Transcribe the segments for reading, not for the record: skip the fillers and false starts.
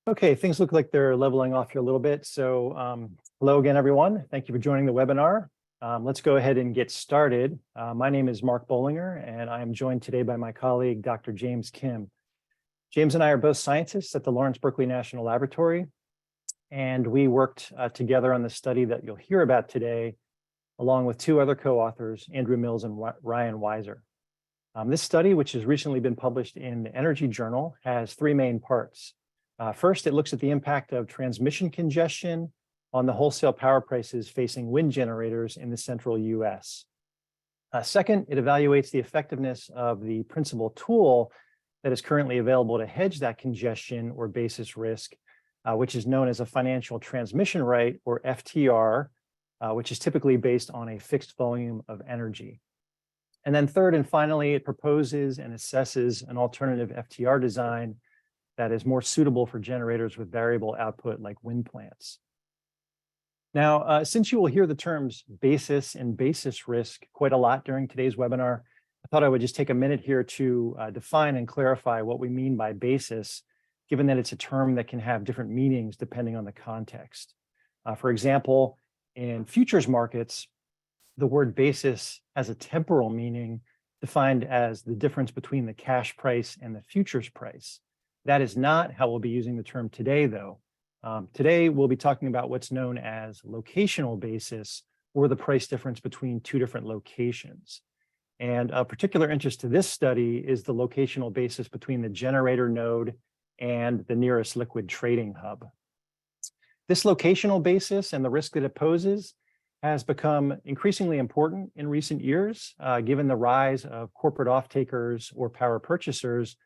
Okay, things look like they're leveling off here a little bit. So hello again, everyone. Thank you for joining the webinar. Let's go ahead and get started. My name is Mark Bollinger, and I am joined today by my colleague, Dr. James Kim. James and I are both scientists at the Lawrence Berkeley National Laboratory, and we worked together on the study that you'll hear about today, along with two other co-authors, Andrew Mills and Ryan Weiser. This study, which has recently been published in the Energy Journal, has three main parts. First, it looks at the impact of transmission congestion on the wholesale power prices facing wind generators in the central US. Second, it evaluates the effectiveness of the principal tool that is currently available to hedge that congestion or basis risk, which is known as a financial transmission right, or FTR, which is typically based on a fixed volume of energy. And then third and finally, it proposes and assesses an alternative FTR design that is more suitable for generators with variable output like wind plants. Now, since you will hear the terms basis and basis risk quite a lot during today's webinar, I thought I would just take a minute here to define and clarify what we mean by basis, given that it's a term that can have different meanings depending on the context. For example, in futures markets, the word basis has a temporal meaning defined as the difference between the cash price and the futures price. That is not how we'll be using the term today, though. Today, we'll be talking about what's known as locational basis, or the price difference between two different locations. And of particular interest to this study is the locational basis between the generator node and the nearest liquid trading hub. This locational basis and the risk that it poses has become increasingly important in recent years, given the rise of corporate off-takers or power purchasers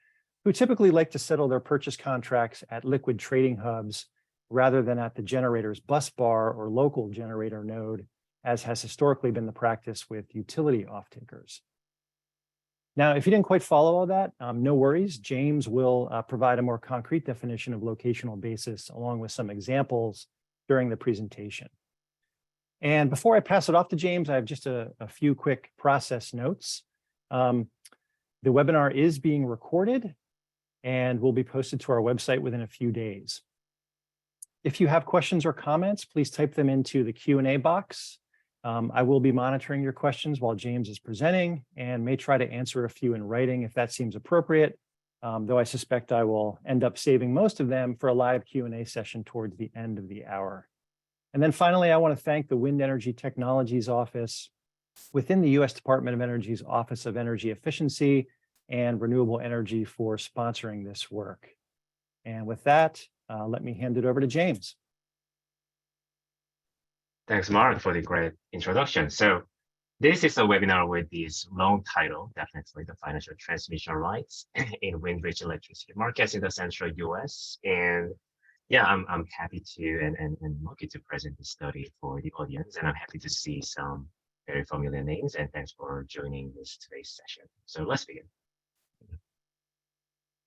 who typically like to settle their purchase contracts at liquid trading hubs rather than at the generator's bus bar or local generator node, as has historically been the practice with utility off-takers. Now, if you didn't quite follow all that, no worries. James will provide a more concrete definition of locational basis along with some examples during the presentation. And before I pass it off to James, I have just a few quick process notes. The webinar is being recorded and will be posted to our website within a few days. If you have questions or comments, please type them into the Q&A box. I will be monitoring your questions while James is presenting and may try to answer a few in writing if that seems appropriate, though I suspect I will end up saving most of them for a live Q&A session towards the end of the hour. And then finally, I want to thank the Wind Energy Technologies Office within the U.S. Department of Energy's Office of Energy Efficiency and Renewable Energy for sponsoring this work. And with that, let me hand it over to James. Thanks, Mark, for the great introduction. So this is a webinar with this long title, definitely the financial transmission rights in wind-rich electricity markets in the central US. And yeah, I'm happy to and lucky to present this study for the audience. And I'm happy to see some very familiar names. And thanks for joining today's session. So let's begin.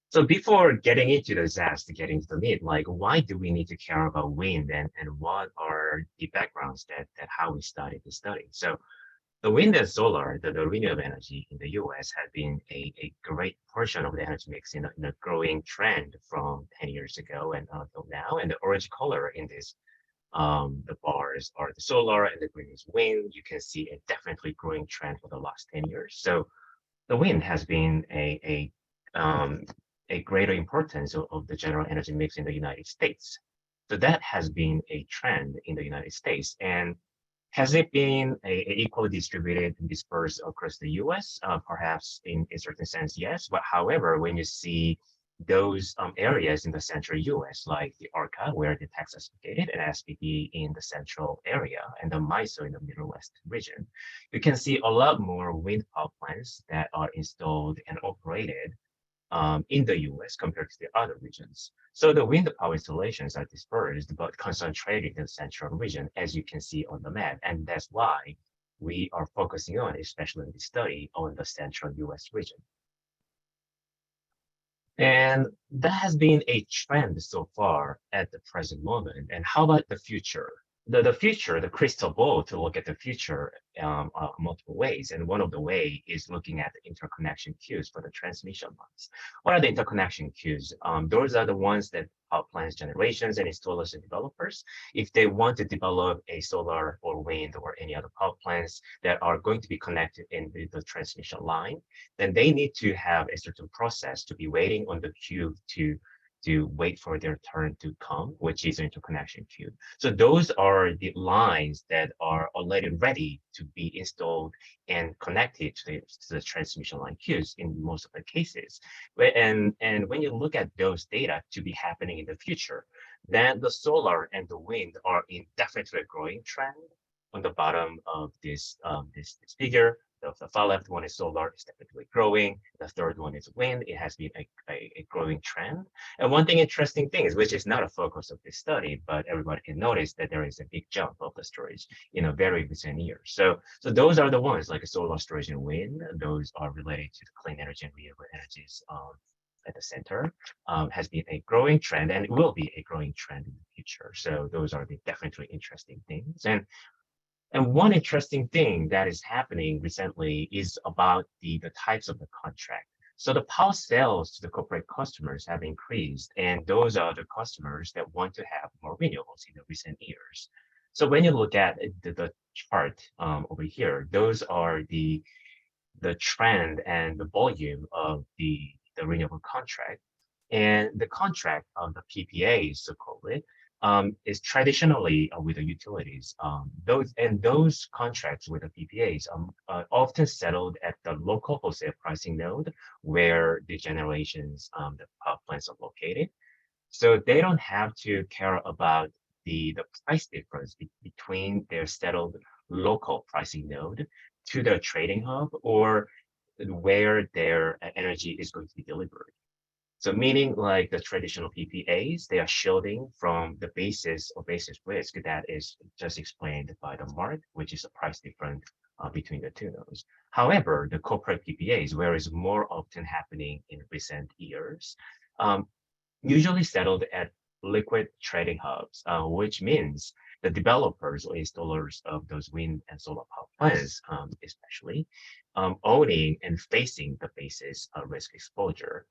So before getting into the zest, getting to the meat, like why do we need to care about wind and what are the backgrounds that how we started the study? So the wind and solar, the renewable energy in the US has been a great portion of the energy mix in a growing trend from 10 years ago and until now. And the orange color in this, the bars are the solar and the green is wind. You can see a definitely growing trend for the last 10 years. So the wind has been a greater importance of the general energy mix in the United States. So that has been a trend in the United States. And has it been equally distributed and dispersed across the US? Perhaps in a certain sense, yes. But however, when you see those areas in the central US, like the ARCA, where the Texas is located, and SPP in the central area, and the MISO in the Middle West region, you can see a lot more wind power plants that are installed and operated in the US compared to the other regions. So the wind power installations are dispersed but concentrated in the central region, as you can see on the map. And that's why we are focusing on, especially in this study, on the central US region. And that has been a trend so far at the present moment. And how about the future? the future, the crystal ball to look at the future multiple ways. And one of the way is looking at the interconnection queues for the transmission lines. What are the interconnection queues? Those are the ones that power plants, generations, and installers and developers, if they want to develop a solar or wind or any other power plants that are going to be connected in the transmission line, then they need to have a certain process to be waiting on the queue to wait for their turn to come, which is interconnection queue. So those are the lines that are already ready to be installed and connected to the transmission line queues in most of the cases. And when you look at those data to be happening in the future, then the solar and the wind are in definitely a growing trend. On the bottom of this figure, the far left one is solar, it's definitely growing. The third one is wind. It has been a growing trend. And one thing, interesting thing is, which is not a focus of this study, but everybody can notice that there is a big jump of the storage in a very recent year. So those are the ones like solar storage and wind. Those are related to the clean energy and renewable energies at the center. Has been a growing trend and will be a growing trend in the future. So those are the definitely interesting things. And one interesting thing that is happening recently is about the types of the contract. So the power sales to the corporate customers have increased, and those are the customers that want to have more renewables in the recent years. So when you look at the chart over here, those are the trend and the volume of the renewable contract. And the contract on the PPAs, so-called, is traditionally with the utilities. Those contracts with the PPAs are often settled at the local wholesale pricing node where the generations, the power plants are located. So they don't have to care about the price difference between their settled local pricing node to the trading hub or where their energy is going to be delivered. So meaning like the traditional PPAs, they are shielding from the basis or basis risk that is just explained by the mark, which is a price difference between the two nodes. However, the corporate PPAs, where is more often happening in recent years, usually settled at liquid trading hubs, which means the developers or installers of those wind and solar power plants, especially, owning and facing the basis risk exposure.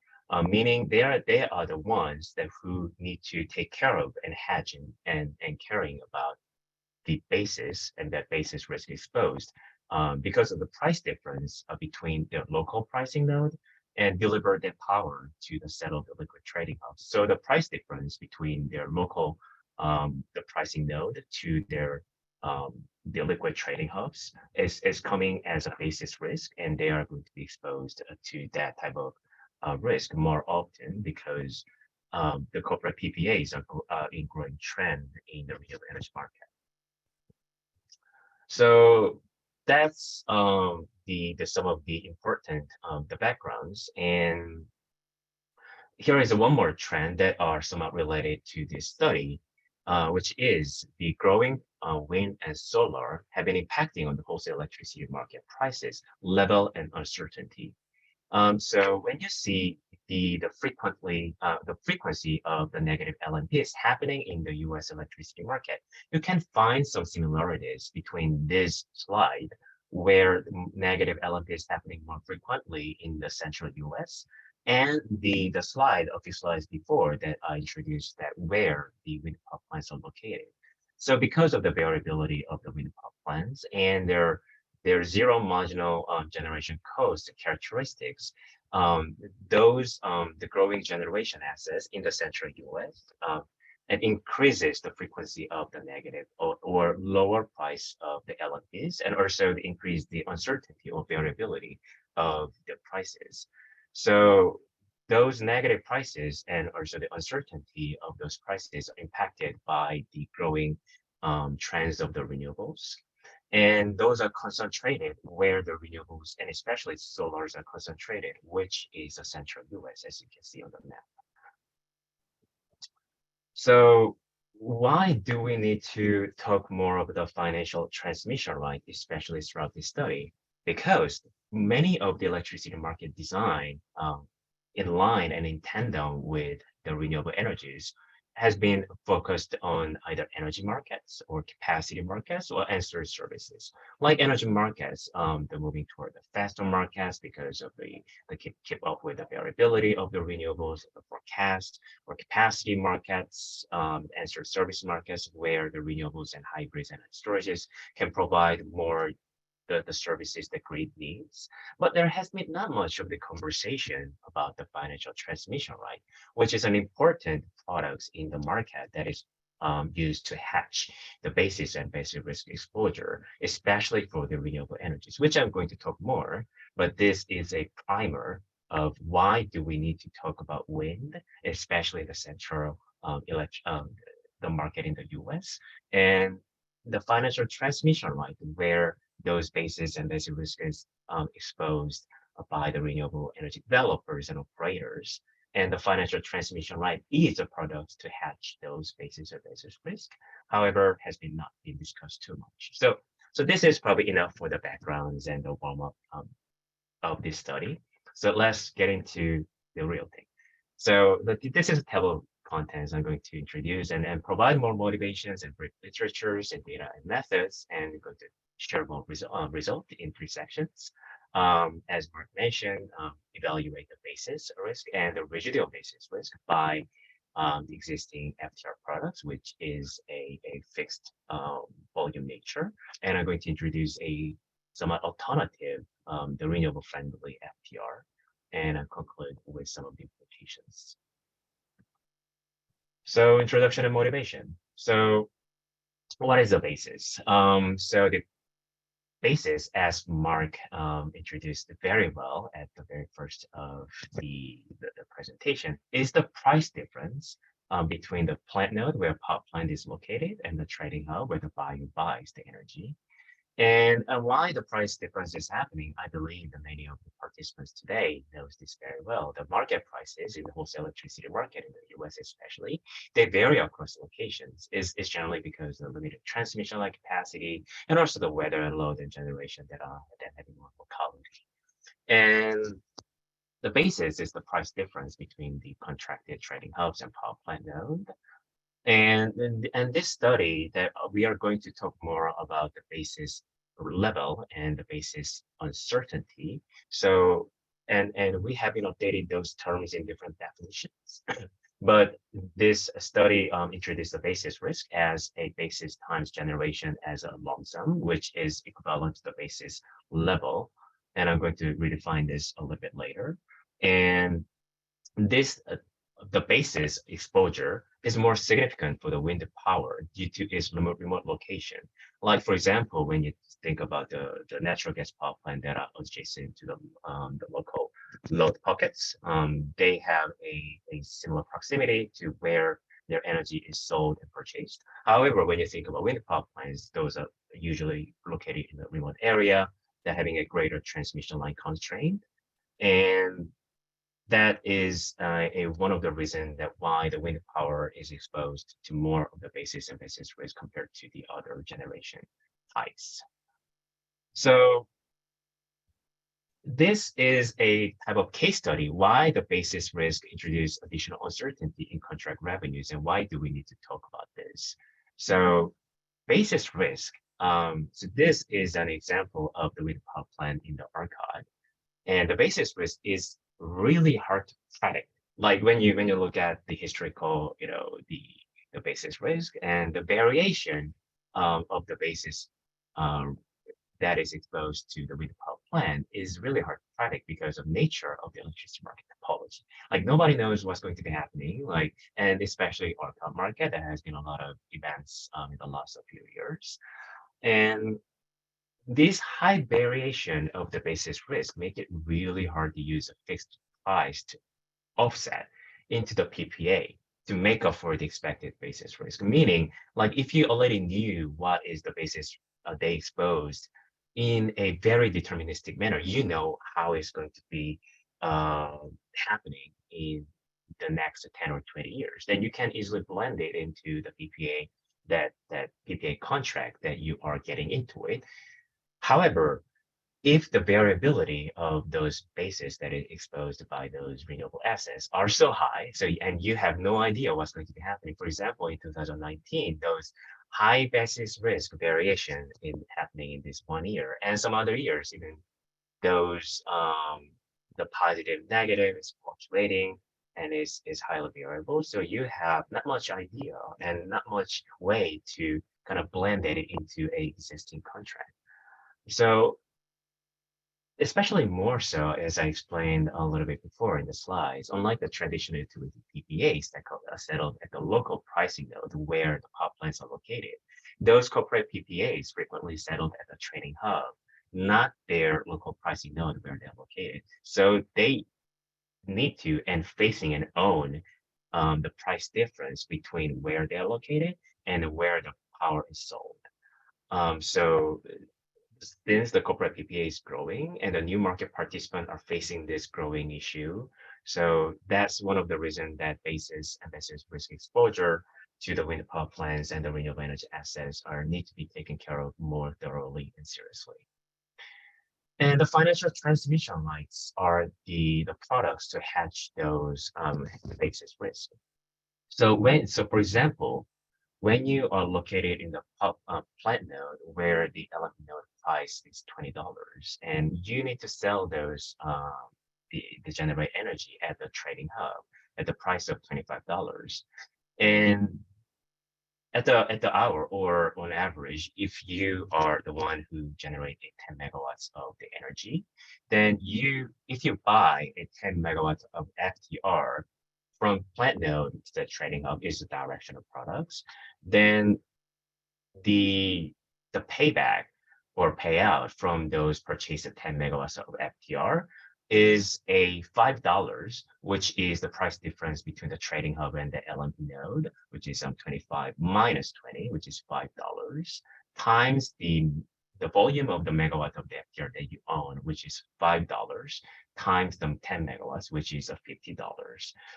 Meaning they are the ones that who need to take care of and hedging and caring about the basis and that basis risk exposed because of the price difference between their local pricing node and deliver their power to the settled liquid trading hubs. So the price difference between their local the pricing node to their the liquid trading hubs is coming as a basis risk, and they are going to be exposed to that type of risk more often because the corporate PPAs are in growing trend in the renewable energy market. So that's the some of the important the backgrounds. And here is one more trend that are somewhat related to this study, which is the growing wind and solar have been impacting on the wholesale electricity market prices, level, and uncertainty. So when you see the frequency of the negative LMPs happening in the US electricity market, you can find some similarities between this slide where the negative LMP is happening more frequently in the central US and the slide of few slides before that I introduced that where the wind power plants are located. So because of the variability of the wind power plants and their zero marginal generation cost characteristics, the growing generation assets in the central US and increases the frequency of the negative or lower price of the LMPs, and also increase the uncertainty or variability of the prices. So those negative prices and also the uncertainty of those prices are impacted by the growing trends of the renewables. And those are concentrated where the renewables and especially solars are concentrated, which is the central US, as you can see on the map. So why do we need to talk more of the financial transmission line, especially throughout this study? Because many of the electricity market design in line and in tandem with the renewable energies has been focused on either energy markets or capacity markets or ancillary services. Like energy markets, they're moving toward the faster markets because of the keep up with the variability of the renewables, the forecast, or capacity markets, ancillary service markets where the renewables and hybrids and storages can provide more the services the grid needs. But there has been not much of the conversation about the financial transmission right, which is an important product in the market that is used to hedge the basis and basic risk exposure, especially for the renewable energies, which I'm going to talk more. But this is a primer of why do we need to talk about wind, especially the central the market in the US, and the financial transmission right, where those bases and basic risk is exposed by the renewable energy developers and operators. And the financial transmission right is a product to hedge those bases or basis risk. However, has been not been discussed too much. So this is probably enough for the backgrounds and the warm up of this study. So let's get into the real thing. So this is a table of contents I'm going to introduce and provide more motivations and brief literatures and data and methods, and I'm going to share more result in 3 sections. As Mark mentioned, evaluate the basis risk and the residual basis risk by the existing FTR products, which is a fixed volume nature. And I'm going to introduce a somewhat alternative, the renewable friendly FTR, and I'll conclude with some of the implications. So introduction and motivation. So what is the basis? So the basis, as Mark introduced very well at the very first of the presentation, is the price difference between the plant node where power plant is located and the trading hub where the buyer buys the energy. And why the price difference is happening, I believe that many of the participants today knows this very well. The market prices in the wholesale electricity market in the US especially, they vary across locations. Is generally because of the limited transmission line capacity and also the weather and load and generation that having more locality. And the basis is the price difference between the contracted trading hubs and power plant node. And this study that we are going to talk more about the basis level and the basis uncertainty. So, and we have been updating those terms in different definitions. But this study introduced the basis risk as a basis times generation as a lump sum, which is equivalent to the basis level. And I'm going to redefine this a little bit later. And this the basis exposure is more significant for the wind power due to its remote location. Like, for example, when you think about the natural gas power plant that are adjacent to the local load pockets, they have a similar proximity to where their energy is sold and purchased. However, when you think about wind power plants, those are usually located in a remote area that having a greater transmission line constraint. And that is one of the reasons that why the wind power is exposed to more of the basis and basis risk compared to the other generation types. So this is a type of case study why the basis risk introduced additional uncertainty in contract revenues and why do we need to talk about this. So basis risk, so this is an example of the wind power plant in the archive, and the basis risk is really hard to predict. Like when you look at the historical, the basis risk and the variation of the basis that is exposed to the wind power plant is really hard to predict because of nature of the electricity market topology. Like nobody knows what's going to be happening. Like, and especially our market, there has been a lot of events in the last few years, and this high variation of the basis risk make it really hard to use a fixed price to offset into the PPA to make up for the expected basis risk. Meaning, like if you already knew what is the basis they exposed in a very deterministic manner, you know how it's going to be happening in the next 10 or 20 years, then you can easily blend it into the PPA, that PPA contract that you are getting into it. However, if the variability of those bases that is exposed by those renewable assets are so high, and you have no idea what's going to be happening. For example, in 2019, those high basis risk variation in happening in this 1 year, and some other years, even those the positive negative is fluctuating and is highly variable. So you have not much idea and not much way to kind of blend it into a existing contract. So especially more so, as I explained a little bit before in the slides, unlike the traditional utility PPAs that are settled at the local pricing node where the power plants are located, those corporate PPAs frequently settled at the trading hub, not their local pricing node where they're located. So they need to and facing and own the price difference between where they're located and where the power is sold. So since the corporate PPA is growing and the new market participants are facing this growing issue, so that's one of the reasons that basis and basis risk exposure to the wind power plants and the renewable energy assets are need to be taken care of more thoroughly and seriously. And the financial transmission lines are the products to hedge those basis risk. So for example, when you are located in the plant node where the element node price is $20 and you need to sell those the generate energy at the trading hub at the price of $25. And at the hour or on average, if you are the one who generated 10 megawatts of the energy, then if you buy a 10 megawatts of FTR from plant node to the trading hub is the direction of products, then the payback or payout from those purchased 10 megawatts of FTR is a $5, which is the price difference between the trading hub and the LMP node, which is 25 minus 20, which is $5, times the volume of the megawatt of the FTR that you own, which is $5, times the 10 megawatts, which is $50.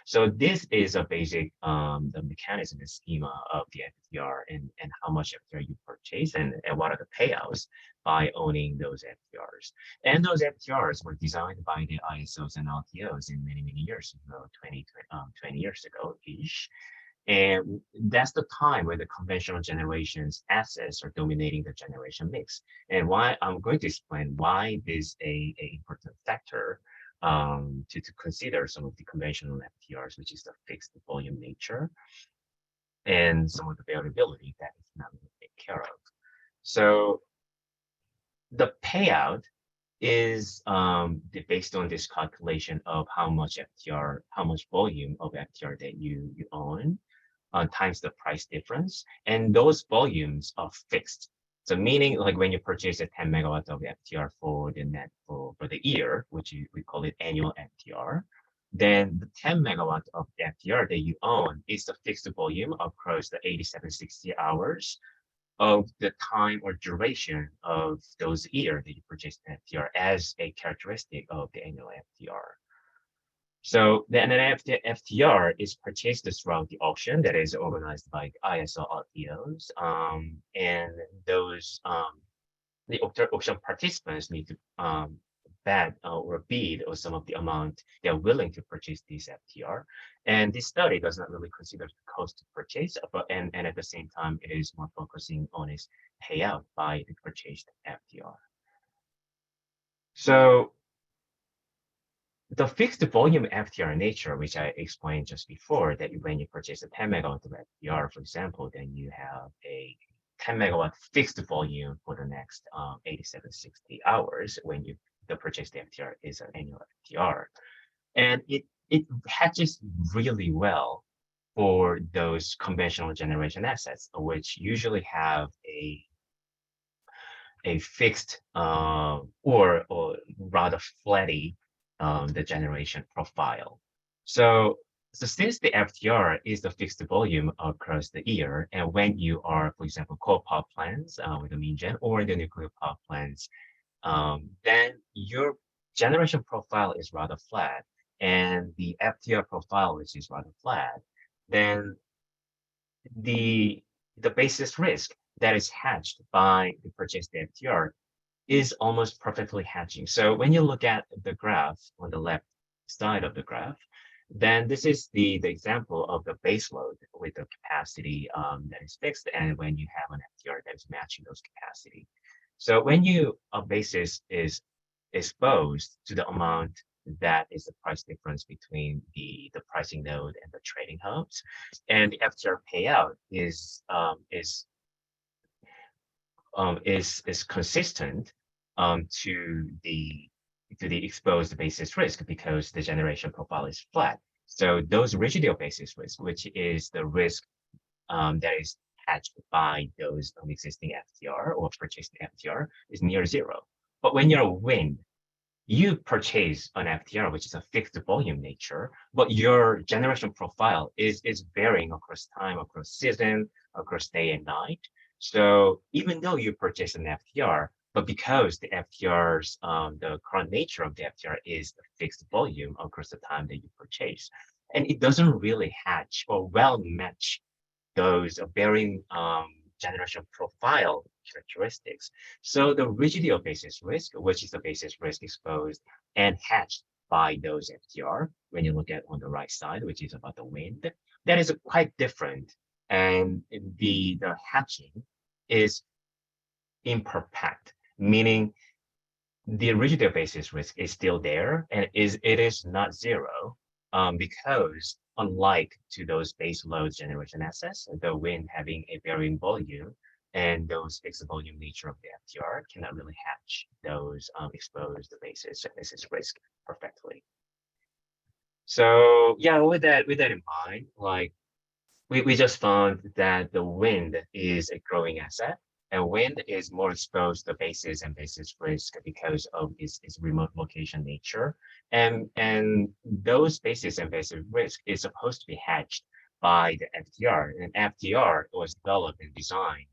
So this is a basic the mechanism and schema of the FTR and how much FTR you purchase and what are the payouts by owning those FTRs. And those FTRs were designed by the ISOs and LTOs in many, many years ago, 20 years ago-ish. And that's the time when the conventional generations assets are dominating the generation mix. And why I'm going to explain why this is a important factor to consider some of the conventional FTRs, which is the fixed volume nature and some of the variability that is not really taken care of. So the payout is based on this calculation of how much FTR, how much volume of FTR that you own times the price difference. And those volumes are fixed. So meaning like when you purchase a 10 megawatts of FTR for the net for the year, which we call it annual FTR, then the 10 megawatts of FTR that you own is the fixed volume across the 8760 hours of the time or duration of those years that you purchased FTR as a characteristic of the annual FTR. So the FTR is purchased throughout the auction that is organized by ISO LTOs, and those the auction participants need to bet or bid or some of the amount they're willing to purchase this FTR. And this study does not really consider the cost to purchase, but and at the same time, it is more focusing on its payout by the purchased FTR. So the fixed volume FTR nature, which I explained just before, that when you purchase a 10 megawatt of FTR, for example, then you have a 10 megawatt fixed volume for the next 8760 hours when the purchased FTR is an annual FTR. And it hedges really well for those conventional generation assets, which usually have a fixed or rather flatty the generation profile. So since the FTR is the fixed volume across the year, and when you are, for example, coal power plants with the mean gen or the nuclear power plants, then your generation profile is rather flat, and the FTR profile, which is rather flat, then the basis risk that is hedged by the purchased FTR is almost perfectly hedging. So when you look at the graph on the left side of the graph, then this is the example of the base load with the capacity that is fixed, and when you have an FTR that is matching those capacity. So when you a basis is exposed to the amount that is the price difference between the pricing node and the trading hubs, and the FTR payout is consistent to the exposed basis risk because the generation profile is flat. So those residual basis risk, which is the risk that is hedged by those existing FTR or purchased FTR, is near zero. But when you're a wind, you purchase an FTR, which is a fixed volume nature, but your generation profile is varying across time, across season, across day and night. So even though you purchase an FTR, but because the FTRs, the current nature of the FTR is a fixed volume across the time that you purchase, and it doesn't really hatch or well match those varying generation profile characteristics. So the residual basis risk, which is the basis risk exposed and hedged by those FTR, when you look at on the right side, which is about the wind, that is quite different. And the hedging is imperfect, meaning the residual basis risk is still there and it is not zero because unlike to those base load generation assets, the wind having a varying volume and those fixed volume nature of the FTR cannot really hatch those exposed basis risk perfectly. So yeah, with that in mind, like we just found that the wind is a growing asset and wind is more exposed to basis and basis risk because of its remote location nature. And those basis and basis risk is supposed to be hedged by the FTR. And FTR was developed and designed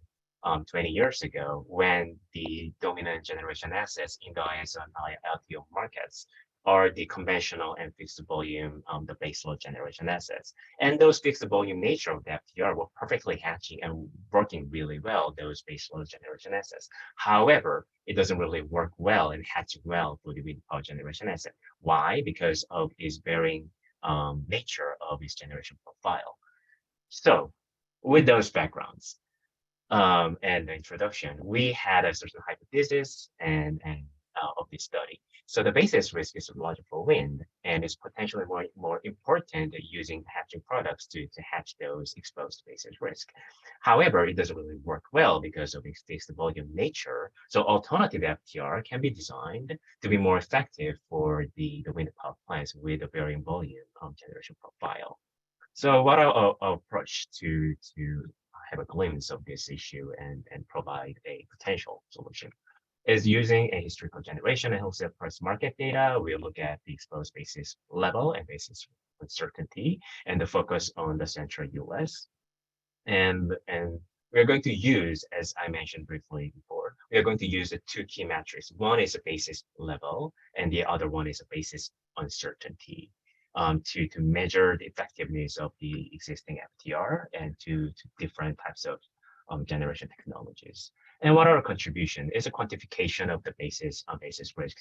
20 years ago when the dominant generation assets in the ISO and LTO markets are the conventional and fixed volume, the baseload generation assets. And those fixed volume nature of the FTR were perfectly hatching and working really well, those baseload generation assets. However, it doesn't really work well and hatch well for the wind power generation asset. Why? Because of its varying nature of its generation profile. So with those backgrounds, and the introduction, we had a certain hypothesis and of this study. So the basis risk is larger for wind and is potentially more important using hedging products to hedge those exposed basis risk. However, it doesn't really work well because of its fixed volume nature. So alternative FTR can be designed to be more effective for the wind power plants with a varying volume generation profile. So what our approach to have a glimpse of this issue and provide a potential solution is using a historical generation and wholesale price market data. We look at the exposed basis level and basis uncertainty and the focus on the central US. And we're going to use, as I mentioned briefly before, we are going to use the two key metrics. One is a basis level and the other one is a basis uncertainty. To measure the effectiveness of the existing FTR and to different types of generation technologies. And what are our contribution is a quantification of the basis risk,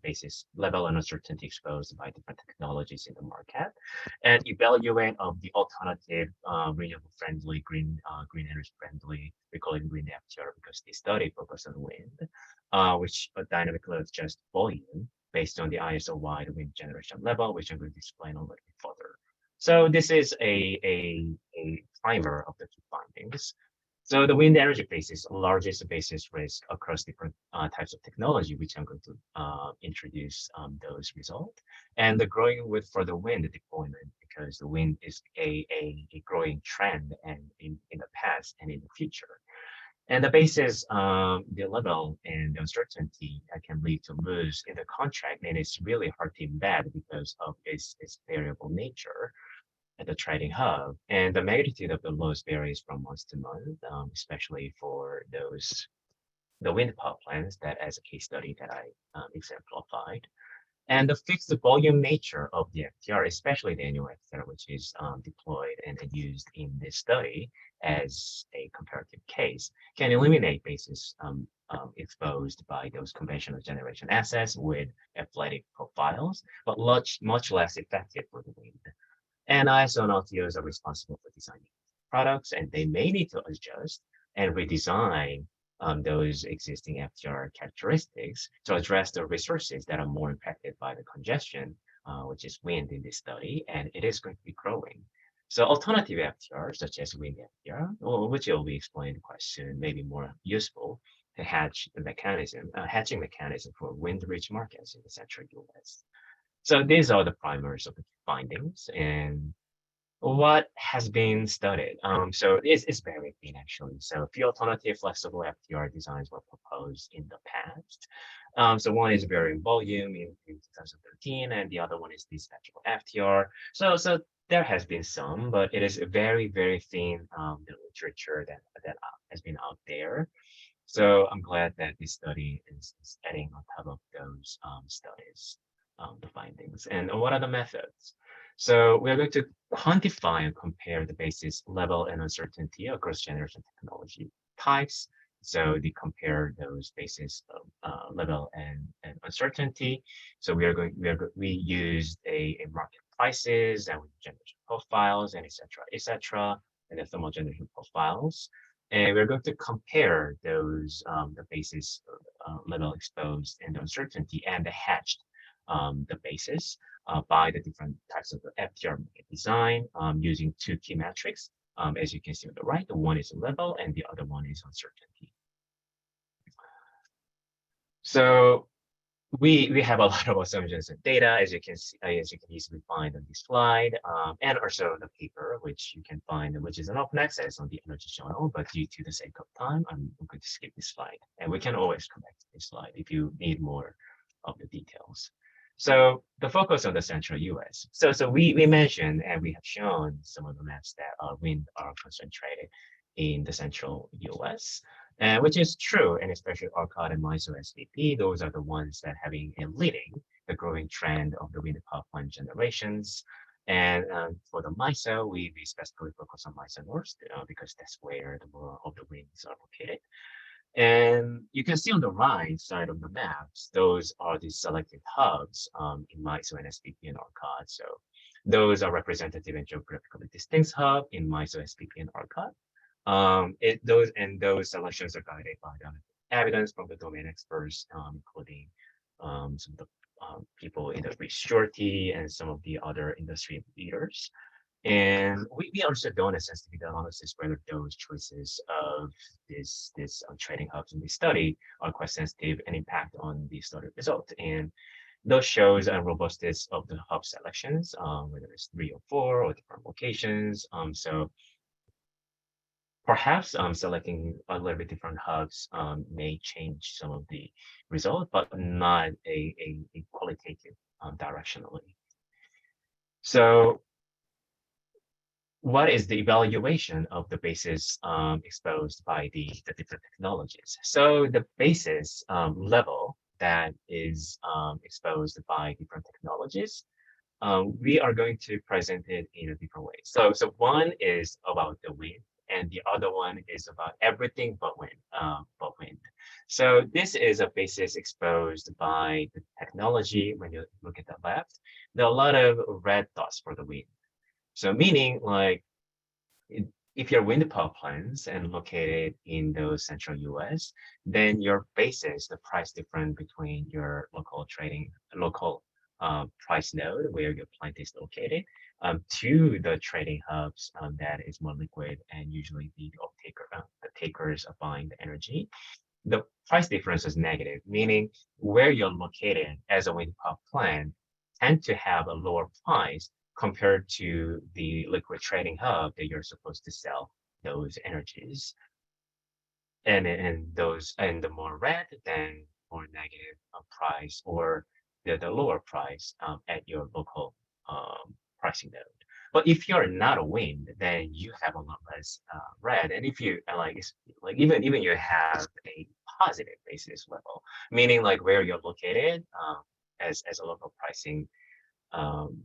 basis level and uncertainty exposed by different technologies in the market, and evaluate of the alternative renewable friendly, green energy friendly, we call it green FTR because the study focused on wind, which dynamically adjust volume based on the ISO-wide wind generation level, which I'm going to explain a little bit further. So this is a primer of the key findings. So the wind energy basis, largest basis risk across different types of technology, which I'm going to introduce those results. And the growing with for the wind deployment, because the wind is a growing trend and in the past and in the future. And the basis, the level and the uncertainty can lead to lose in the contract, and it's really hard to embed because of its variable nature at the trading hub. And the magnitude of the loss varies from month to month, especially for the wind power plants that as a case study that I exemplified. And the fixed volume nature of the FTR, especially the annual FTR, which is deployed and used in this study as a comparative case, can eliminate bases exposed by those conventional generation assets with athletic profiles, but much less effective for the wind. And ISO and LTOs are responsible for designing products, and they may need to adjust and redesign those existing FTR characteristics to address the resources that are more impacted by the congestion, which is wind in this study, and it is going to be growing. So alternative FTRs, such as wind FTR, which will be explained quite soon, may be more useful to hedging mechanism for wind-rich markets in the central US. So these are the primaries of the findings and what has been studied. So it's very thin actually. So a few alternative flexible FTR designs were proposed in the past. So one is varying volume in 2013, and the other one is the spatial FTR. So there has been some, but it is very thin the literature that has been out there. So I'm glad that this study is adding on top of those studies, the findings. And what are the methods? So we're going to quantify and compare the basis level and uncertainty across generation technology types. So they compare those basis level and uncertainty. So we used a market prices and generation profiles and et cetera, and the thermal generation profiles. And we're going to compare those the basis level exposed and uncertainty and the hedged the basis by the different types of the FTR design using two key metrics. As you can see on the right, the one is level and the other one is uncertainty. So we have a lot of assumptions and data, as you can see, as you can easily find on this slide, and also the paper, which you can find, which is an open access on the Energy Journal. But due to the sake of time, I'm going to skip this slide, and we can always come back to this slide if you need more of the details. So the focus on the central US. So we mentioned and we have shown some of the maps that wind are concentrated in the central US. Which is true, and especially ERCOT and MISO SPP, those are the ones that having and leading the growing trend of the wind power plant generations. And for the MISO, we specifically focus on MISO North because that's where the more of the winds are located. And you can see on the right side of the maps, those are the selected hubs in MISO and SPP and ERCOT. So those are representative and geographically distinct hub in MISO, SPP, and ERCOT. Those selections are guided by the evidence from the domain experts, including some of the people in the surety and some of the other industry leaders. And we also done a sensitivity analysis whether those choices of this trading hubs in this study are quite sensitive and impact on the study result. And those shows a robustness of the hub selections, whether it's 3 or 4 or different locations. So perhaps selecting a little bit different hubs may change some of the result, but not a qualitative directionally. So what is the evaluation of the basis exposed by the different technologies? So the basis level that is exposed by different technologies, we are going to present it in a different way. So one is about the wind, and the other one is about everything but wind. So this is a basis exposed by the technology. When you look at the left, there are a lot of red dots for the wind. So meaning like if your wind power plants and located in those central US, then your basis, the price difference between your local price node where your plant is located to the trading hubs that is more liquid and usually the takers are buying the energy. The price difference is negative, meaning where you're located as a wind power plant tend to have a lower price compared to the liquid trading hub that you're supposed to sell those energies. And the more red, then more negative price or the lower price at your local pricing node. But if you're not a wind, then you have a lot less red. And if you even you have a positive basis level, meaning like where you're located as a local pricing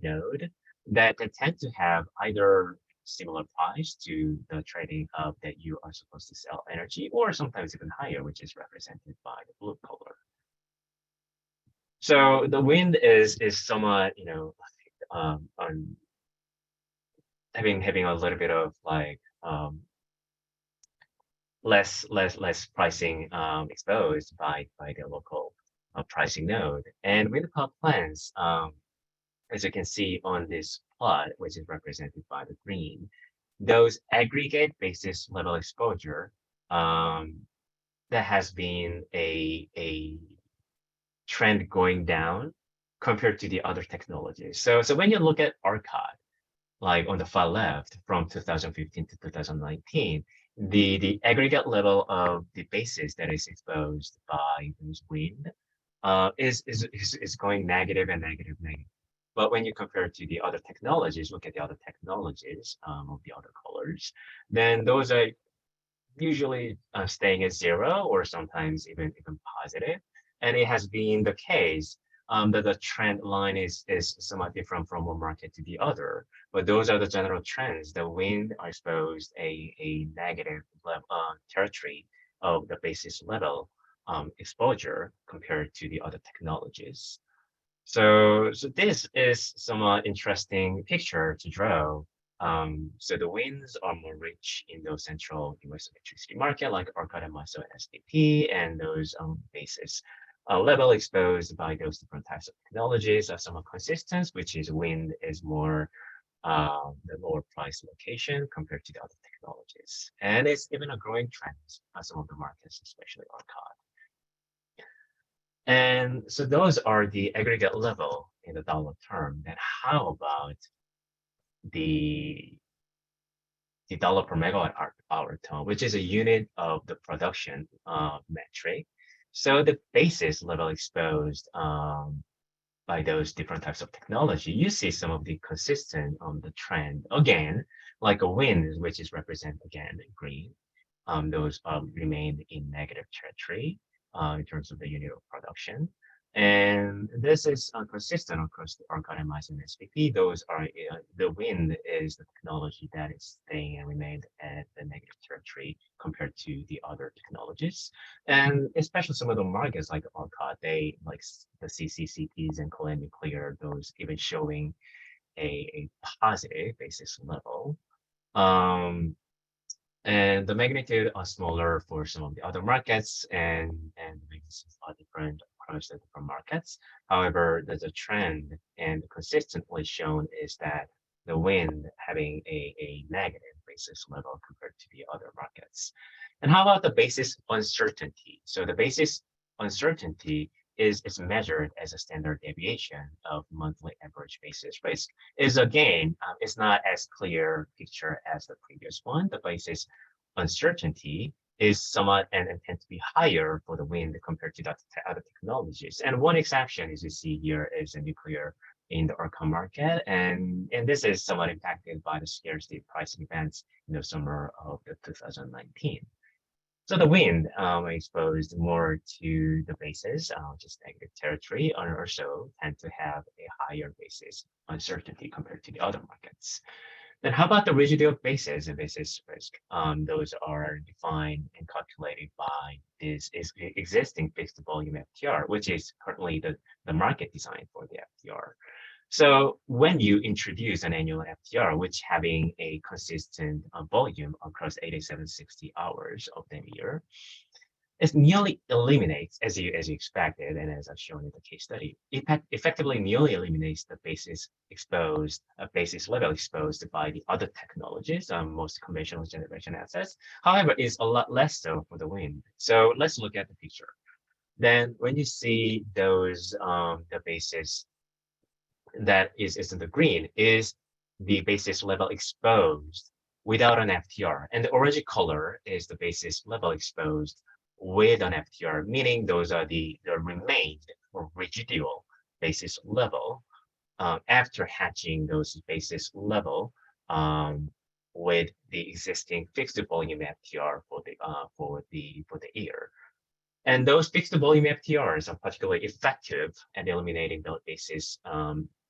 node that tend to have either similar price to the trading hub that you are supposed to sell energy, or sometimes even higher, which is represented by the blue color. So the wind is somewhat, on having a little bit of like less pricing exposed by the local pricing node. And with the power plants, as you can see on this plot, which is represented by the green, those aggregate basis level exposure, that has been a trend going down compared to the other technologies. So when you look at ERCOT, like on the far left from 2015 to 2019, the aggregate level of the basis that is exposed by this wind is going negative and negative, negative. But when you compare to the other technologies, look at the other technologies of the other colors, then those are usually staying at zero or sometimes even positive. And it has been the case that the trend line is somewhat different from one market to the other. But those are the general trends. The wind are exposed a negative level, territory of the basis level exposure compared to the other technologies. So this is somewhat interesting picture to draw. So the winds are more rich in those central US electricity market like ERCOT and MISO and SPP, and those basis level exposed by those different types of technologies are somewhat consistent, which is wind is more the lower price location compared to the other technologies. And it's even a growing trend on some of the markets, especially ERCOT. And so those are the aggregate level in the dollar term. Then how about the dollar per megawatt hour term, which is a unit of the production metric? So the basis level exposed by those different types of technology, you see some of the consistent on the trend. Again, like a wind, which is represented again in green, those remain in negative territory in terms of the unit of production. And this is consistent across the ERCOT and MISO and SPP. Those are the wind is the technology that is staying and remained at the negative territory compared to the other technologies. And especially some of the markets like ERCOT, they like the CCCPs and coal and nuclear, those even showing a positive basis level. And the magnitude are smaller for some of the other markets, and the magnitudes are different across the different markets. However, there's a trend, and consistently shown is that the wind having a negative basis level compared to the other markets. And how about the basis uncertainty? So the basis uncertainty is measured as a standard deviation of monthly average basis risk. Is again, it's not as clear picture as the previous one. The basis uncertainty is somewhat and tend to be higher for the wind compared to the other technologies. And one exception, as you see here, is the nuclear in the ERCOT market, and this is somewhat impacted by the scarcity pricing events in the summer of 2019. So the wind exposed more to the basis, which is negative territory, or so tend to have a higher basis uncertainty compared to the other markets. Then how about the residual basis and basis risk? Those are defined and calculated by this existing fixed volume FTR, which is currently the market design for the FTR. So when you introduce an annual FTR, which having a consistent volume across 8760 hours of the year, it nearly eliminates, as you expected, and as I've shown in the case study, it effectively nearly eliminates the basis exposed, basis level exposed by the other technologies, most conventional generation assets. However, is a lot less so for the wind. So let's look at the picture. Then when you see those, the basis that is in the green is the basis level exposed without an FTR. And the orange color is the basis level exposed with an FTR, meaning those are the remained or residual basis level after hatching those basis level with the existing fixed volume FTR for the year. And those fixed volume FTRs are particularly effective at eliminating the bases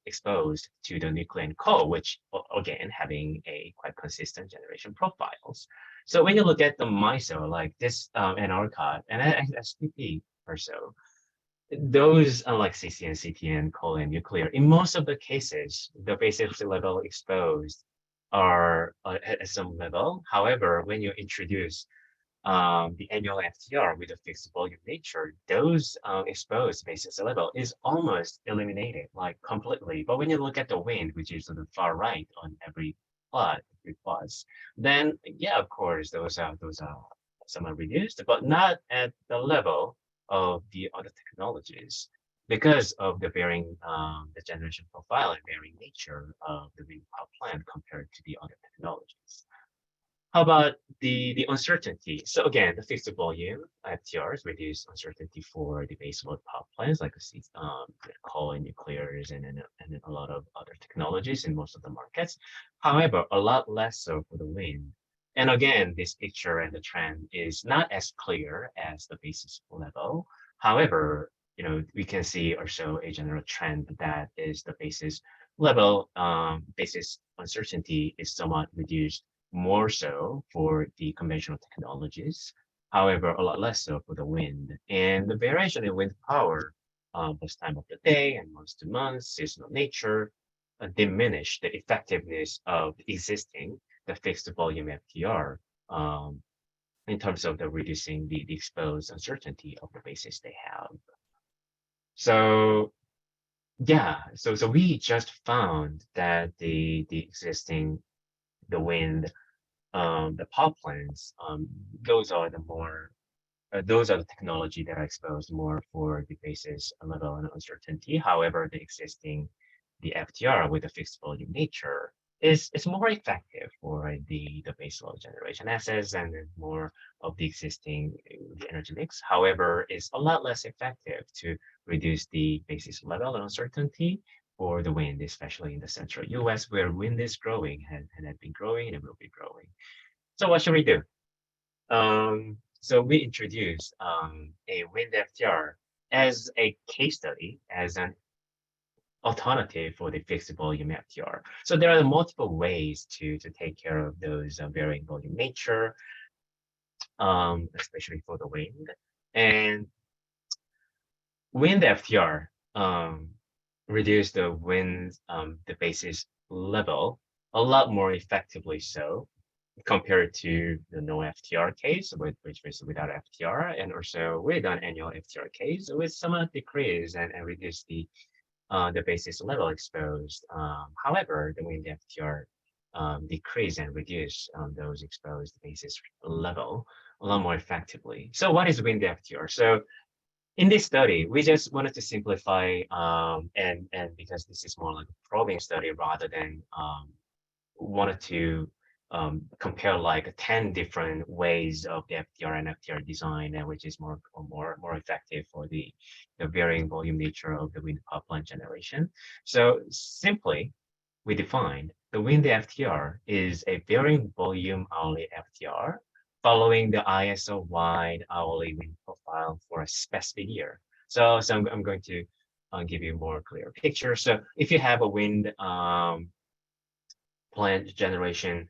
exposed to the nuclear and coal, which again having a quite consistent generation profiles. So when you look at the MISO, like this NRCOT and SPP or so, those unlike CCN, CTN, coal and nuclear, in most of the cases, the basis level exposed are at some level. However, when you introduce the annual FTR with a fixed volume nature, those exposed basis level is almost eliminated, like completely. But when you look at the wind, which is on the far right on every plot, then yeah, of course, those are somewhat reduced, but not at the level of the other technologies because of the varying the generation profile and varying nature of the wind power plant compared to the other technologies. How about the uncertainty? So again, the fixed volume FTRs reduce uncertainty for the baseload power plants like coal and nuclears and a lot of other technologies in most of the markets. However, a lot less so for the wind. And again, this picture and the trend is not as clear as the basis level. However, we can see also a general trend that is the basis level, basis uncertainty is somewhat reduced more so for the conventional technologies, however, a lot less so for the wind. And the variation in wind power, this time of the day and month to month, seasonal nature, diminish the effectiveness of the fixed volume FTR in terms of the reducing the exposed uncertainty of the basis they have. So yeah, so we just found that the wind, the power plants, those are the technology that are exposed more for the basis level and uncertainty. However, the FTR with the fixed volume nature is more effective for the base load generation assets and more of the existing the energy mix. However, it's a lot less effective to reduce the basis level and uncertainty for the wind, especially in the central US, where wind is growing and has been growing and will be growing. So what should we do? So we introduced a wind FTR as a case study, as an alternative for the fixed volume FTR. So there are multiple ways to take care of those varying volume nature, especially for the wind. And wind FTR reduce the wind, the basis level a lot more effectively so compared to the no FTR case, which was without FTR, and also with an annual FTR case with somewhat decrease and reduce the basis level exposed. However, the wind FTR decrease and reduce those exposed basis level a lot more effectively. So what is wind FTR? So in this study, we just wanted to simplify and because this is more like a probing study rather than wanted to compare like 10 different ways of the FTR and FTR design, and which is more effective for the varying volume nature of the wind power plant generation. So simply, we defined the wind FTR is a varying volume hourly FTR following the ISO-wide hourly wind profile for a specific year. So I'm going to give you a more clear picture. So if you have a wind plant generation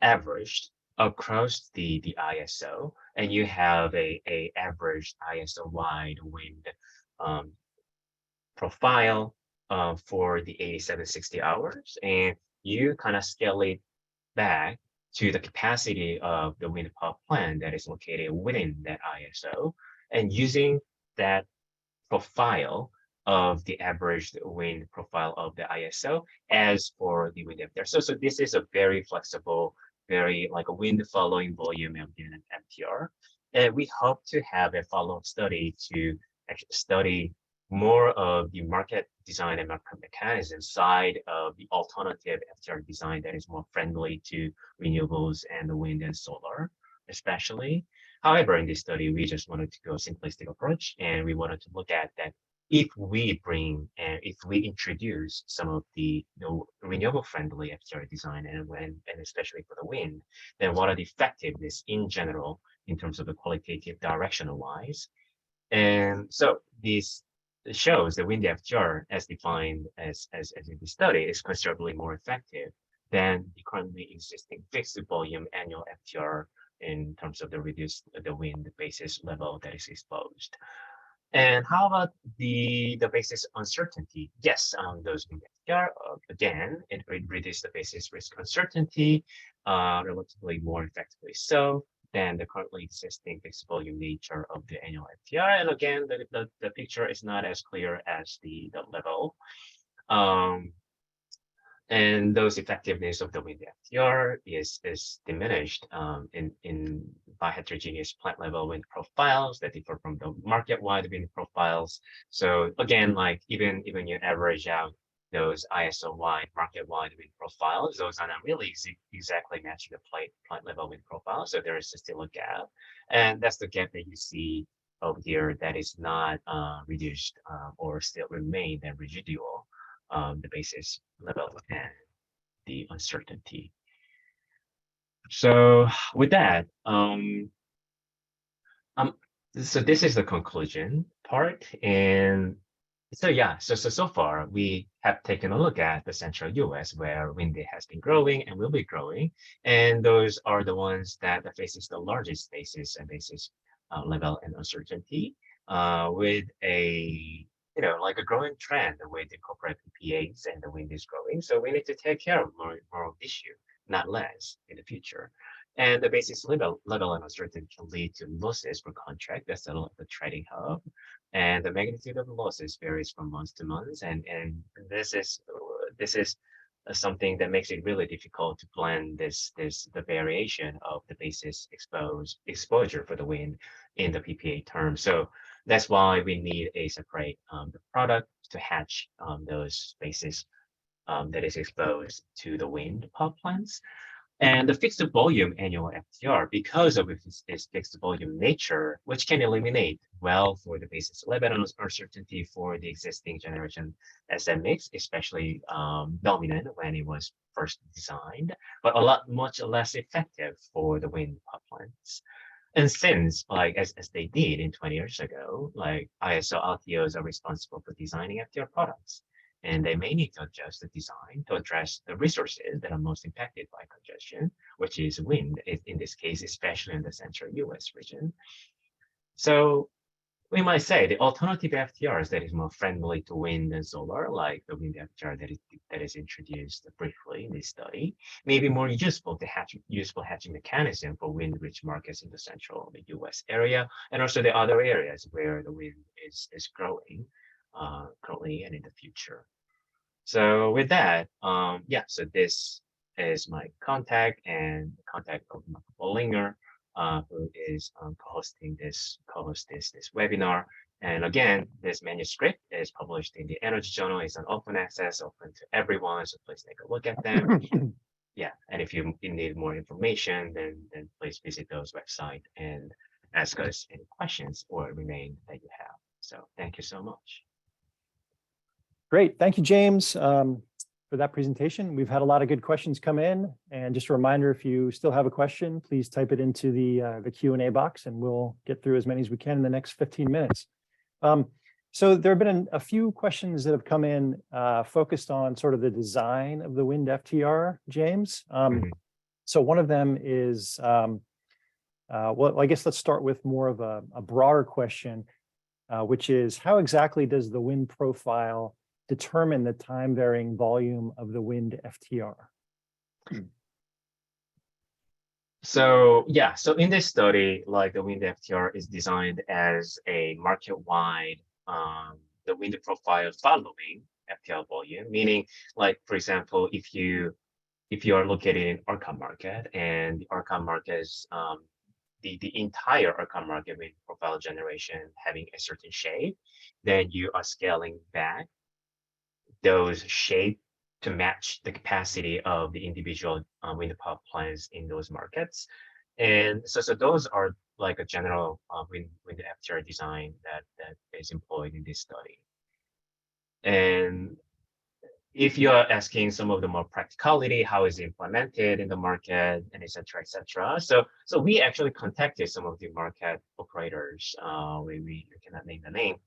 averaged across the ISO, and you have a average ISO-wide wind profile for the 8760 hours, and you kind of scale it back to the capacity of the wind power plant that is located within that ISO, and using that profile of the average wind profile of the ISO as for the wind FTR. So this is a very flexible, very like a wind following volume FTR. And we hope to have a follow-up study to actually study more of the market design and market mechanism side of the alternative FTR design that is more friendly to renewables and the wind and solar, especially. However, in this study, we just wanted to go simplistic approach, and we wanted to look at that if we bring and if we introduce some of the renewable friendly FTR design and especially for the wind, then what are the effectiveness in general in terms of the qualitative directional wise, And so this shows the wind FTR as defined as in the study is considerably more effective than the currently existing fixed volume annual FTR in terms of the reduced the wind basis level that is exposed. And how about the basis uncertainty? Yes, those wind FTR, again, it reduces the basis risk uncertainty relatively more effectively so than the currently existing fixed volume nature of the annual FTR. And again, the picture is not as clear as the level. And those effectiveness of the wind FTR is diminished in by heterogeneous plant level wind profiles that differ from the market-wide wind profiles. So again, like even you average out those ISO-wide, market-wide wind profiles, those are not really exactly matching the plant level wind profile. So there is still a gap, and that's the gap that you see over here that is not reduced or still remain the residual the basis level and the uncertainty. So with that, so this is the conclusion part. And so yeah, so far we have taken a look at the central US where wind has been growing and will be growing. And those are the ones that faces the largest basis and basis level and uncertainty with a like a growing trend with the corporate PPAs and the wind is growing. So we need to take care of more of issue, not less in the future. And the basis level and uncertainty can lead to losses for contract that settle at the trading hub. And the magnitude of the losses varies from month to month. And this is something that makes it really difficult to plan the variation of the basis exposure for the wind in the PPA term. So that's why we need a separate the product to hedge those bases that is exposed to the wind power plants. And the fixed volume annual FTR, because of its fixed volume nature, which can eliminate well for the basis level uncertainty for the existing generation SM mix, especially dominant when it was first designed, but much less effective for the wind power plants. And since, like as they did in 20 years ago, like ISO LTOs are responsible for designing FTR products, and they may need to adjust the design to address the resources that are most impacted by congestion, which is wind, in this case, especially in the central US region. So we might say the alternative FTRs that is more friendly to wind and solar, like the wind FTR that is introduced briefly in this study, may be more useful hedging mechanism for wind-rich markets in the central the US area, and also the other areas where the wind is growing currently and in the future. So with that, yeah, so this is my contact and contact of Mark Bollinger, who is co-hosting this webinar. And again, this manuscript is published in the Energy Journal. It's an open access, open to everyone. So please take a look at them. Yeah, and if you need more information, then please visit those website and ask us any questions or remain that you have. So thank you so much. Great. Thank you, James, for that presentation. We've had a lot of good questions come in. And just a reminder, if you still have a question, please type it into the Q&A box and we'll get through as many as we can in the next 15 minutes. So there have been a few questions that have come in focused on sort of the design of the wind FTR, James. So one of them is, well, I guess let's start with more of a broader question, which is how exactly does the wind profile determine the time varying volume of the wind FTR? So yeah, so in this study, like the wind FTR is designed as a market-wide, the wind profile following FTR volume, meaning like, for example, if you are located in ERCOT market and the ERCOT market is the entire ERCOT market wind profile generation having a certain shape, then you are scaling back those shape to match the capacity of the individual wind power plants in those markets. And so those are like a general wind FTR design that is employed in this study. And if you're asking some of the more practicality, how is it implemented in the market, and et cetera, et cetera. So we actually contacted some of the market operators. We cannot name the name.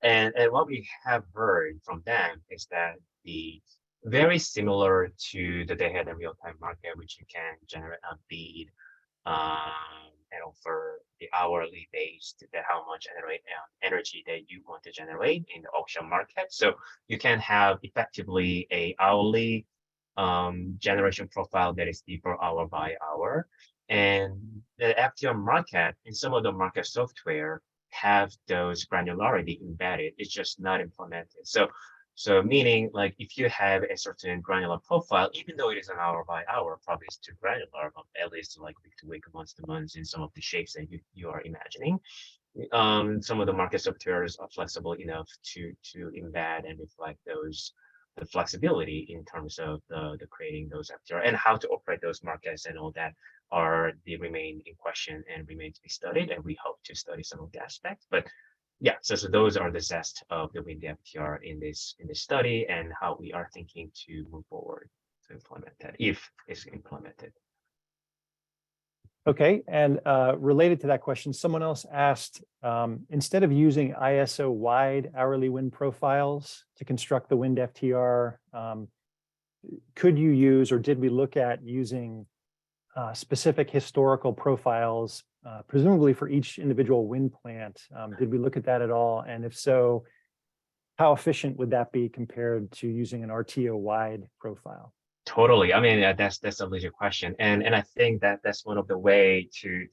And what we have heard from them is that the very similar to the day-ahead and real-time market, which you can generate a bid and offer the hourly based that how much energy that you want to generate in the auction market. So you can have effectively a hourly generation profile that is deeper hour by hour. And the FTR market in some of the market software have those granularity embedded. It's just not implemented. So meaning like if you have a certain granular profile, even though it is an hour by hour, probably it's too granular, but at least like week to week, month to month in some of the shapes that you are imagining. Some of the market softwares are flexible enough to embed and reflect the flexibility in terms of the creating those FTR and how to operate those markets and all that they remain in question and remain to be studied. And we hope to study some of the aspects. But yeah, so those are the zest of the wind FTR in this study and how we are thinking to move forward to implement that if it's implemented. Okay, and related to that question, someone else asked, instead of using ISO-wide hourly wind profiles to construct the wind FTR, could you use, or did we look at using specific historical profiles, presumably for each individual wind plant? Did we look at that at all? And if so, how efficient would that be compared to using an RTO-wide profile? Totally. I mean, that's a legit question, and I think that's one of the way to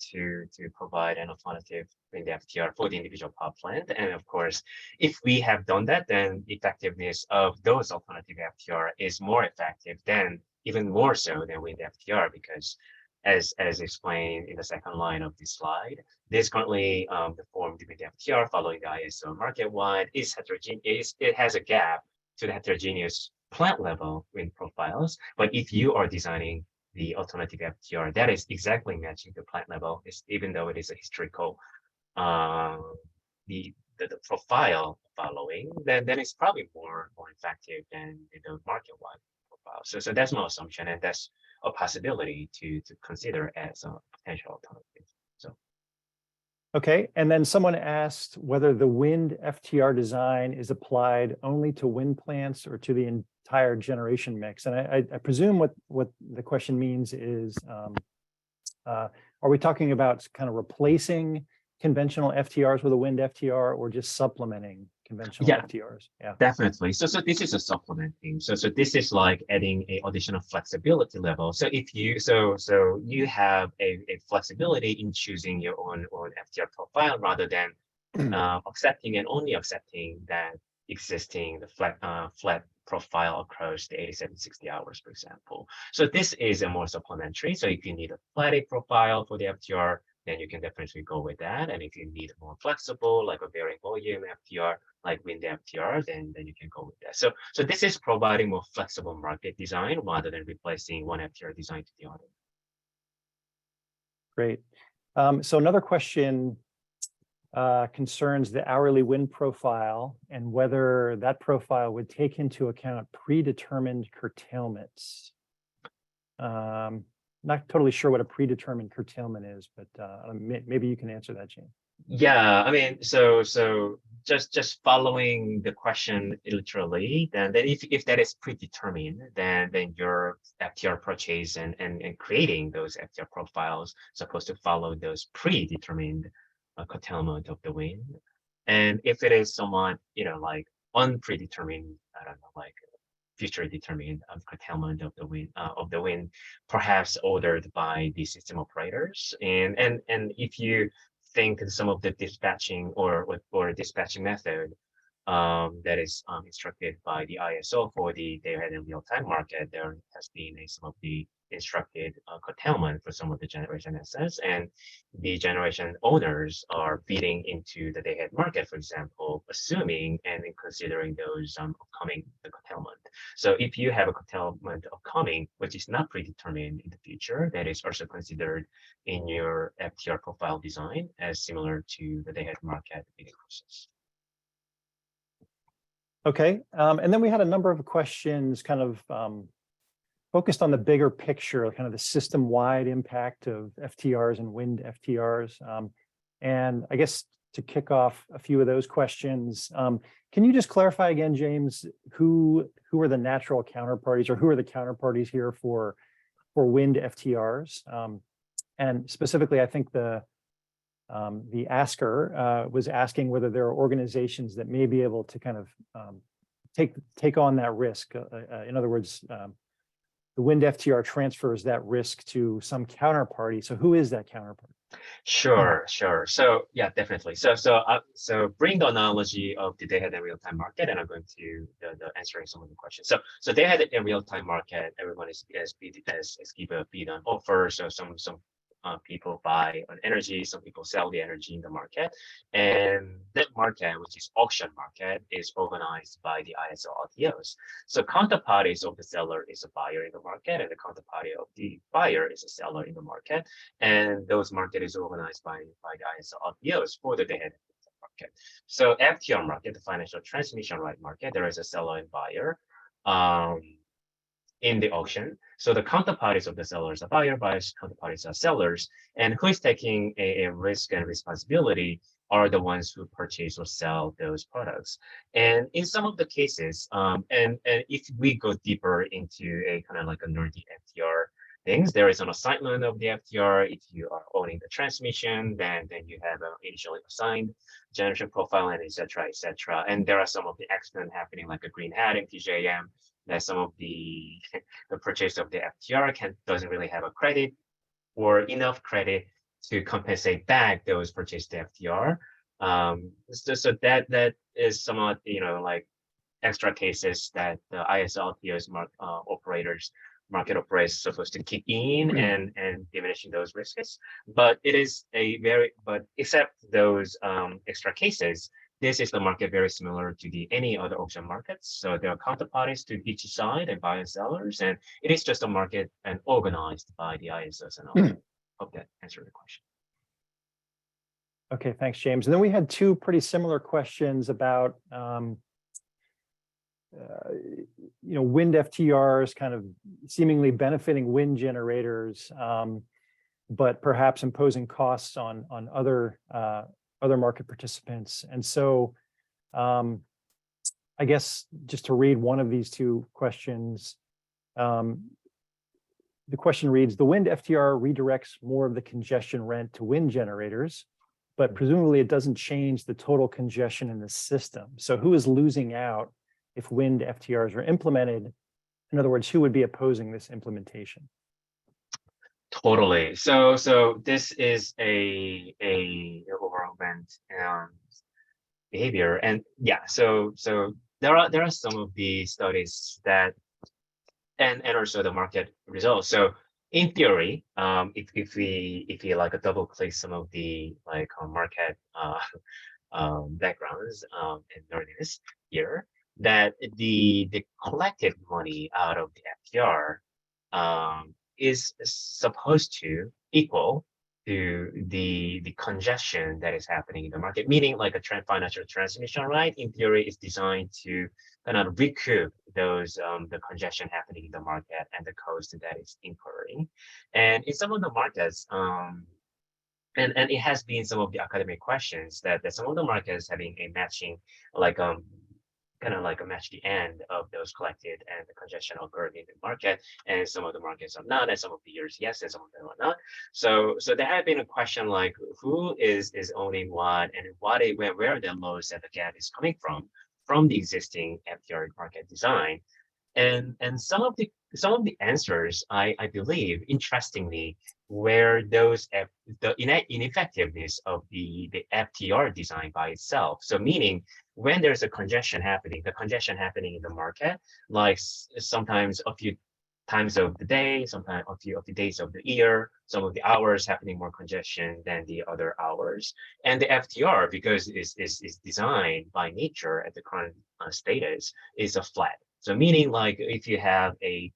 provide an alternative in the FTR for the individual power plant. And of course, if we have done that, then effectiveness of those alternative FTR is more effective than even more so than wind FTR, because as explained in the second line of this slide, this currently the form the wind FTR following the ISO market wide is heterogeneous. It has a gap to the heterogeneous plant level wind profiles. But if you are designing the alternative FTR that is exactly matching the plant level, even though it is a historical the profile following, then it's probably more effective than the market wide profile. So that's my assumption, and that's a possibility to consider as a potential alternative. So. Okay, and then someone asked whether the wind FTR design is applied only to wind plants or to the entire generation mix. And I presume what the question means is, are we talking about kind of replacing conventional FTRs with a wind FTR, or just supplementing conventional FTRs? Yeah, definitely. So this is a supplementing. So this is like adding a additional flexibility level. So if you so you have a flexibility in choosing your own FTR profile rather than accepting and only accepting that existing flat profile across the 8760 hours, for example. So this is a more supplementary. So if you need a flat profile for the FTR, then you can definitely go with that. And if you need more flexible, like a varying volume FTR, like wind FTR, then you can go with that. So this is providing more flexible market design rather than replacing one FTR design to the other. Great. So another question concerns the hourly wind profile and whether that profile would take into account predetermined curtailments. Not totally sure what a predetermined curtailment is, but maybe you can answer that, Gene. Yeah, I mean, so just following the question literally, then if that is predetermined, then your FTR purchase and creating those FTR profiles supposed to follow those predetermined curtailment of the wind. And if it is somewhat, like unpredetermined, I don't know, like future determined curtailment of the wind, perhaps ordered by the system operators. And if you think some of the dispatching or dispatching method that is instructed by the ISO for the day-ahead and real-time market, there has been some of the instructed curtailment for some of the generation assets, and the generation owners are bidding into the day-ahead market, for example, assuming and considering those upcoming curtailment. So if you have a curtailment upcoming, which is not predetermined in the future, that is also considered in your FTR profile design as similar to the day-ahead market bidding process. Okay, and then we had a number of questions kind of focused on the bigger picture, kind of the system-wide impact of FTRs and wind FTRs. And I guess to kick off a few of those questions, can you just clarify again, James, who are the natural counterparties, or who are the counterparties here for wind FTRs? And specifically, I think the asker was asking whether there are organizations that may be able to kind of take on that risk. In other words, the wind FTR transfers that risk to some counterparty. So who is that counterparty? Sure. So yeah, definitely. So bring the analogy of the day-ahead and real-time market, and I'm going to the answering some of the questions. So day-ahead and real-time market, everyone is give a bid on offer. So some people buy on energy, some people sell the energy in the market, and that market, which is auction market, is organized by the ISO LTOs. So counterparties of the seller is a buyer in the market, and the counterparty of the buyer is a seller in the market, and those market is organized by the ISO LTOs for the day-ahead market. So FTR market, the financial transmission right market, there is a seller and buyer in the auction. So the counterparties of the sellers are buyers counterparties are sellers, and who is taking a risk and responsibility are the ones who purchase or sell those products. And in some of the cases, and if we go deeper into a kind of like a nerdy FTR things, there is an assignment of the FTR. If you are owning the transmission, then you have an initially assigned generation profile, and et cetera, et cetera. And there are some of the accident happening, like a green hat in TJM, that some of the purchase of the FTR doesn't really have a credit or enough credit to compensate back those purchased FTR. So that is somewhat, like extra cases that the ISLPOs market operators supposed to kick in and diminishing those risks. But it is but except those extra cases, this is the market very similar to any other auction markets. So there are counterparties to each side and buyers and sellers, and it is just a market and organized by the ISOs and all. Hope that answered the question. Okay, thanks, James. And then we had two pretty similar questions about wind FTRs kind of seemingly benefiting wind generators, but perhaps imposing costs on other market participants. And so I guess just to read one of these two questions, the question reads, the wind FTR redirects more of the congestion rent to wind generators, but presumably it doesn't change the total congestion in the system. So who is losing out if wind FTRs are implemented? In other words, who would be opposing this implementation? Totally. So this is a overall event behavior, and yeah. So there are some of the studies that and also the market results. So in theory, if we like double click some of the market backgrounds and nerdiness here, that the collected money out of the FTR is supposed to equal to the congestion that is happening in the market, meaning like a financial transmission, right? In theory, is designed to kind of recoup those the congestion happening in the market and the cost that is incurring. And in some of the markets, and it has been some of the academic questions that some of the markets having a matching, kind of like a match the end of those collected and the congestion occurred in the market, and some of the markets are not, and some of the years yes, and some of them are not. So there had been a question like who is owning what, and where the loads that the gap is coming from the existing FTR market design. And some of the answers, I believe, interestingly, where the ineffectiveness of the FTR design by itself. So meaning when there's a congestion happening in the market, like sometimes a few times of the day, sometimes a few of the days of the year, some of the hours happening more congestion than the other hours. And the FTR, because it's designed by nature at the current status, is a flat. So meaning like if you have a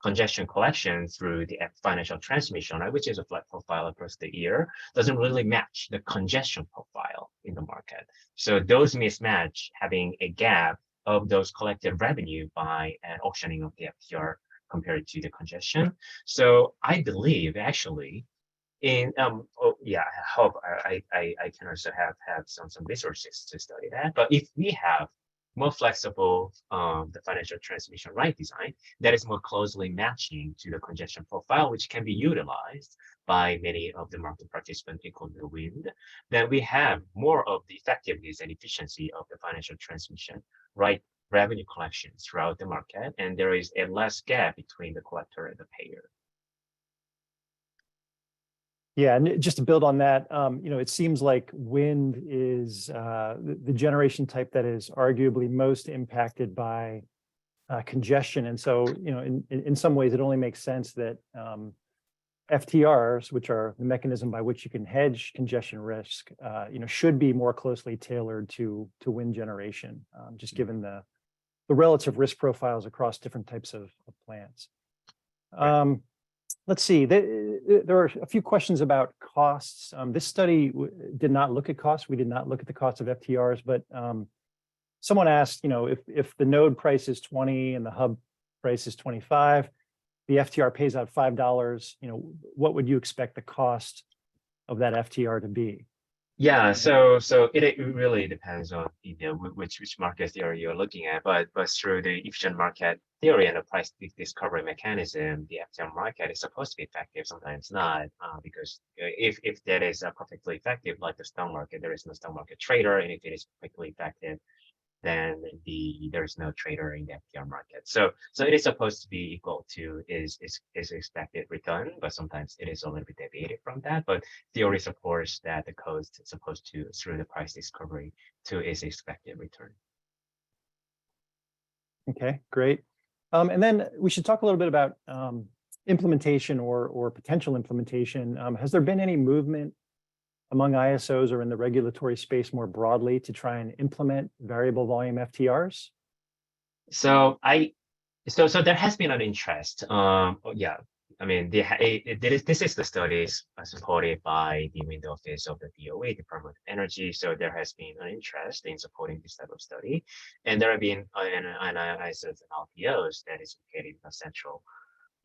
congestion collection through the financial transmission, right, which is a flat profile across the year, doesn't really match the congestion profile in the market. So those mismatch having a gap of those collected revenue by an auctioning of the FTR compared to the congestion. So I believe actually I hope I can also have some resources to study that. But if we have more flexible the financial transmission right design that is more closely matching to the congestion profile, which can be utilized by many of the market participants, including the wind, then we have more of the effectiveness and efficiency of the financial transmission right revenue collection throughout the market, and there is a less gap between the collector and the payer. Yeah, and just to build on that, it seems like wind is the generation type that is arguably most impacted by congestion. And so, in some ways, it only makes sense that FTRs, which are the mechanism by which you can hedge congestion risk, should be more closely tailored to wind generation, just given the relative risk profiles across different types of plants. Let's see, there are a few questions about costs. This study did not look at costs. We did not look at the cost of FTRs, but someone asked, if the node price is 20 and the hub price is 25, the FTR pays out $5, what would you expect the cost of that FTR to be? Yeah, so it really depends on which market theory you're looking at, but through the efficient market theory and the price discovery mechanism, the FTR market is supposed to be effective. Sometimes not, because if that is perfectly effective, like the stock market, there is no stock market trader, and if it is perfectly effective, then there's no trader in the FTR market. So it is supposed to be equal to is expected return, but sometimes it is a little bit deviated from that. But theory supports that the cost is supposed to, through the price discovery, to its expected return. Okay, great. And then we should talk a little bit about implementation or potential implementation. Has there been any movement among ISOs or in the regulatory space more broadly to try and implement variable volume FTRs? So there has been an interest. Yeah, I mean, this is the studies supported by the Wind Office of the DOE, Department of Energy. So there has been an interest in supporting this type of study, and there have been ISOs and LPOs that is located in the central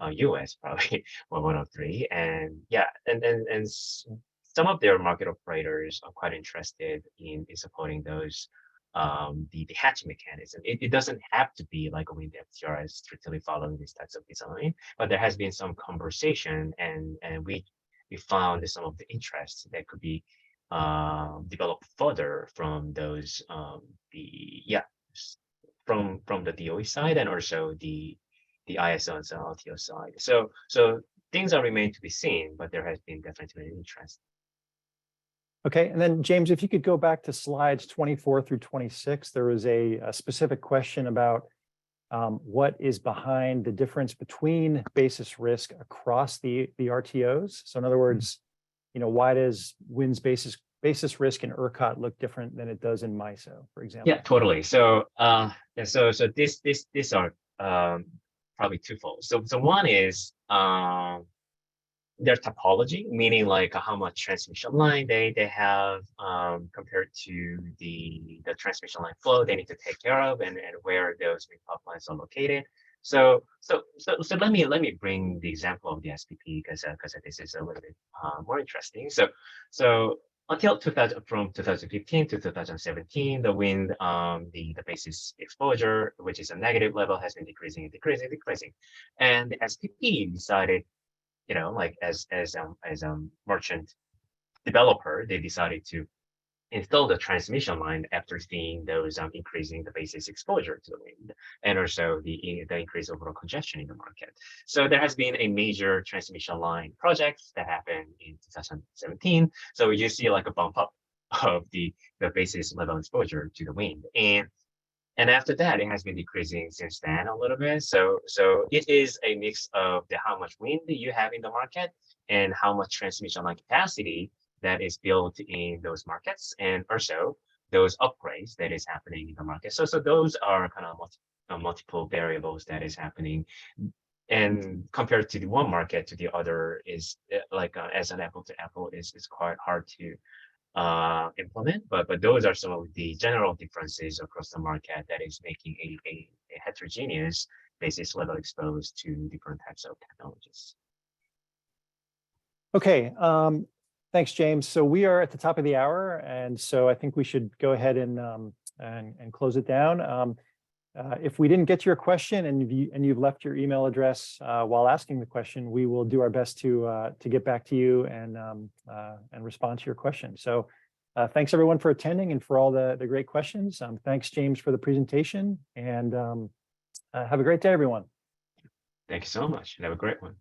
US, probably one of three, and yeah, and some of their market operators are quite interested in supporting those the hedge mechanism. It doesn't have to be like a wind FTR strictly following these types of design, but there has been some conversation, and we found some of the interests that could be developed further from those from the DOE side and also the ISO and LTO side. So things are remain to be seen, but there has been definitely an interest. Okay, and then James, if you could go back to slides 24 through 26, there was a specific question about what is behind the difference between basis risk across the RTOs. So in other words, why does WIN's basis risk in ERCOT look different than it does in MISO, for example? Yeah, totally. So these are probably twofold. So one is their topology, meaning like how much transmission line they have compared to the transmission line flow they need to take care of, and where those pipelines are located. So let me bring the example of the SPP because this is a little bit more interesting. So until 2015 to 2017, the wind the basis exposure, which is a negative level, has been decreasing, and the SPP decided, like as merchant developer, they decided to install the transmission line after seeing those increasing the basis exposure to the wind, and also the increased overall congestion in the market. So there has been a major transmission line project that happened in 2017. So you see like a bump up of the basis level exposure to the wind, and after that, it has been decreasing since then a little bit. So it is a mix of how much wind you have in the market and how much transmission line capacity that is built in those markets, and also those upgrades that is happening in the market. So those are kind of multiple variables that is happening, and compared to the one market to the other is like as an apple to apple is quite hard to implement, but those are some of the general differences across the market that is making a heterogeneous basis level exposed to different types of technologies. Okay, thanks, James. So we are at the top of the hour, and so I think we should go ahead and close it down. If we didn't get to your question and you've left your email address while asking the question, we will do our best to get back to you and respond to your question. So thanks everyone for attending and for all the great questions. Thanks, James, for the presentation, and have a great day, everyone. Thank you so much. Have a great one.